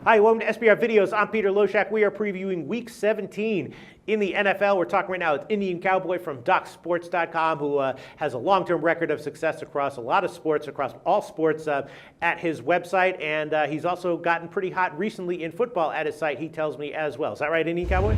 Hi, welcome to SBR Videos. I'm Peter Loshak. We are previewing Week 17 in the NFL. We're talking right now with Indian Cowboy from DocSports.com, who has a long-term record of success across a lot of sports, across all sports at his website. And he's also gotten pretty hot recently in football at his site, he tells me as well. Is that right, Indian Cowboy?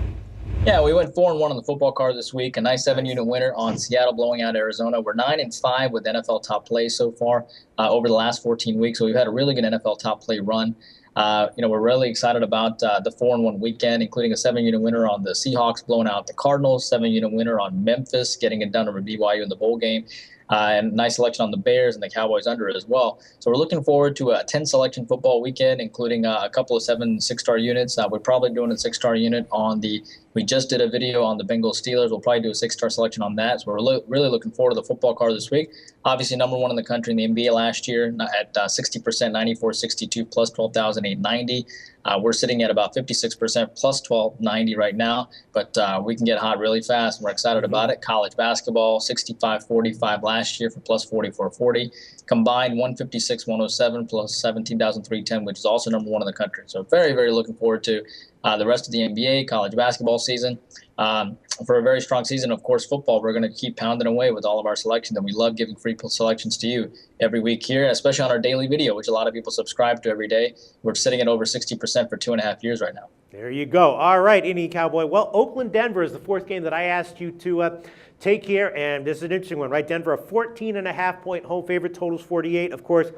Yeah, we went 4-1 on the football card this week. A nice 7-unit winner on Seattle blowing out Arizona. We're 9-5 with NFL top play so far over the last 14 weeks. So we've had a really good NFL top play run. We're really excited about the 4-1 weekend, including a 7-unit winner on the Seahawks blowing out the Cardinals, 7-unit winner on Memphis, getting it done over BYU in the bowl game. And nice selection on the Bears and the Cowboys under as well. So we're looking forward to a 10-selection football weekend, including a couple of 7 6-star units. We're probably doing a 6-star unit on the – we just did a video on the Bengals Steelers. We'll probably do a 6-star selection on that. So we're really looking forward to the football card this week. Obviously, number 1 in the country in the NBA last year at 60%, 94-62, plus 12,890. We're sitting at about 56% plus 1290 right now, but we can get hot really fast, and we're excited about it. College basketball, 65-45 last year for plus 4440. Combined 156-107 plus 17,310, which is also number 1 in the country. So very, very looking forward to the rest of the NBA, college basketball season. For a very strong season, of course, football, we're going to keep pounding away with all of our selections, and we love giving free selections to you every week here, especially on our daily video, which a lot of people subscribe to every day. We're sitting at over 60% for 2.5 years right now. There you go. All right, Indian Cowboy. Well, Oakland-Denver is the 4th game that I asked you to take here, and this is an interesting one, right? Denver, a 14.5-point home favorite, totals 48. Of course,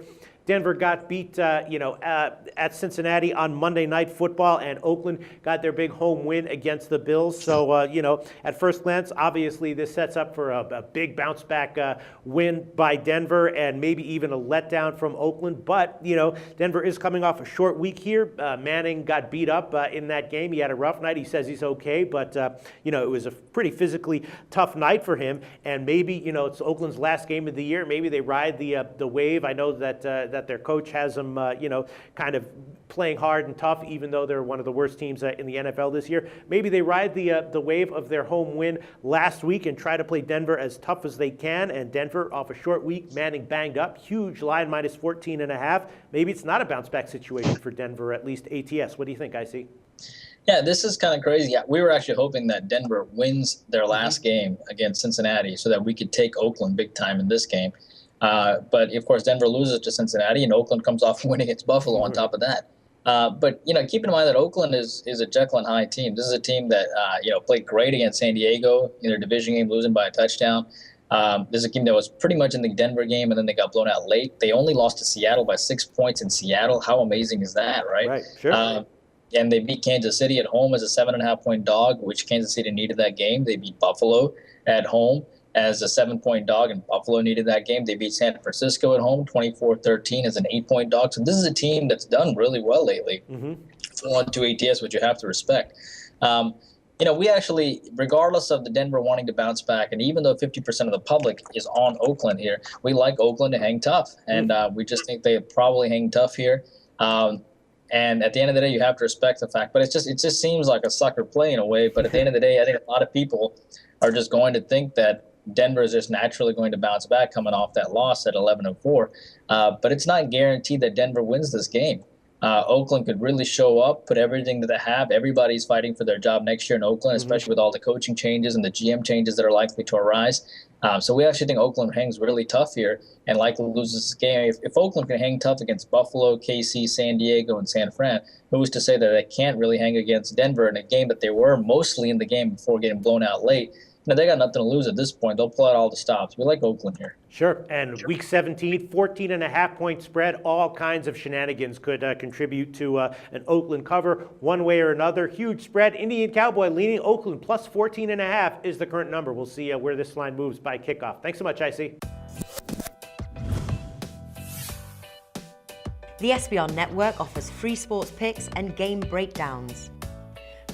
Denver got beat, at Cincinnati on Monday Night Football, and Oakland got their big home win against the Bills. So, at first glance, obviously this sets up for a big bounce-back win by Denver and maybe even a letdown from Oakland. But, Denver is coming off a short week here. Manning got beat up in that game. He had a rough night. He says he's okay, but, it was a pretty physically tough night for him. And maybe, it's Oakland's last game of the year. Maybe they ride the wave. I know that their coach has them, kind of playing hard and tough, even though they're one of the worst teams in the NFL this year. Maybe they ride the wave of their home win last week and try to play Denver as tough as they can. And Denver off a short week, Manning banged up, huge line, minus 14.5. Maybe it's not a bounce back situation for Denver, at least ATS. What do you think, IC? Yeah, this is kind of crazy. We were actually hoping that Denver wins their last game against Cincinnati so that we could take Oakland big time in this game. But, of course, Denver loses to Cincinnati, and Oakland comes off winning against Buffalo on top of that. But, keep in mind that Oakland is a Jekyll and Hyde team. This is a team that, played great against San Diego in their division game, losing by a touchdown. This is a team that was pretty much in the Denver game, and then they got blown out late. They only lost to Seattle by 6 points in Seattle. How amazing is that, right? Right, sure. And they beat Kansas City at home as a 7.5-point dog, which Kansas City needed that game. They beat Buffalo at home as a 7-point dog, and Buffalo needed that game. They beat San Francisco at home 24-13 as an 8-point dog. So this is a team that's done really well lately. 1-2 ATS, which you have to respect. We actually, regardless of the Denver wanting to bounce back, and even though 50% of the public is on Oakland here, we like Oakland to hang tough. And we just think they probably hang tough here. And at the end of the day, you have to respect the fact. But it just seems like a sucker play in a way. But at the end of the day, I think a lot of people are just going to think that Denver is just naturally going to bounce back coming off that loss at 11-4. But it's not guaranteed that Denver wins this game. Oakland could really show up, put everything that they have. Everybody's fighting for their job next year in Oakland, especially with all the coaching changes and the GM changes that are likely to arise. So we actually think Oakland hangs really tough here and likely loses this game. If Oakland can hang tough against Buffalo, KC, San Diego, and San Fran, who's to say that they can't really hang against Denver in a game that they were mostly in the game before getting blown out late? They got nothing to lose at this point. They'll pull out all the stops. We like Oakland here. Sure. And Week 17, 14.5-point spread. All kinds of shenanigans could contribute to an Oakland cover one way or another. Huge spread. Indian Cowboy leaning Oakland plus 14.5 is the current number. We'll see where this line moves by kickoff. Thanks so much, IC. The SBR Network offers free sports picks and game breakdowns.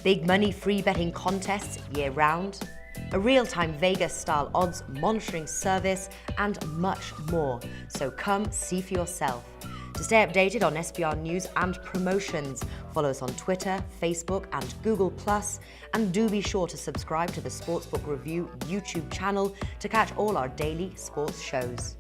Big money free betting contests year-round. A real-time Vegas-style odds monitoring service, and much more. So come see for yourself. To stay updated on SBR news and promotions, follow us on Twitter, Facebook, and Google+, and do be sure to subscribe to the Sportsbook Review YouTube channel to catch all our daily sports shows.